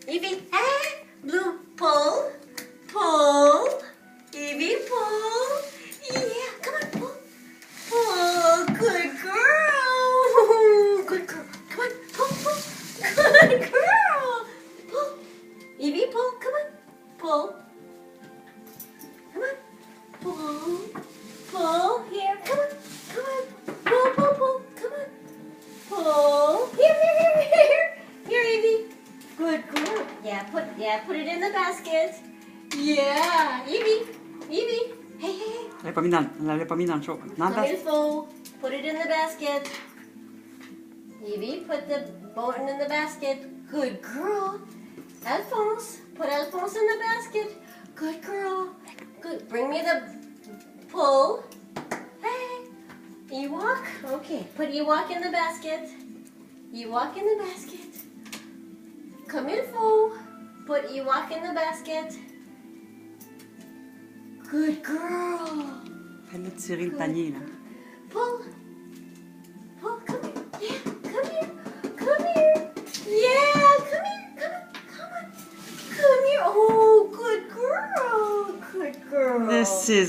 Evie, blue, pull, pull. Evie, pull. Yeah, come on, pull. Pull, good girl. Good girl. Come on, pull, pull. Good girl. Pull. Evie, pull, come on. Pull. Come on. Pull. Pull. Here, come on. Come on. Pull, pull, pull. Come on. Pull. Here, here, here, here. Here, Evie. Good girl. Put it in the basket. Yeah. Evie. Evie. Hey, hey, hey. Lei paminan så. Come in full. Put it in the basket. Evie, put the button in the basket. Good girl. Alphonse, put Alphonse in the basket. Good girl. Good. Bring me the pull. Hey. Ewok. Okay. Put Ewok in the basket. Ewok in the basket. Come in full. Put Ewok in the basket. Good girl. Fais-le tirer le panier, là. Pull. Pull, come here. Yeah, come here. Come here. Yeah, come here. Come on. Come on. Come here. Oh, good girl. Good girl. This is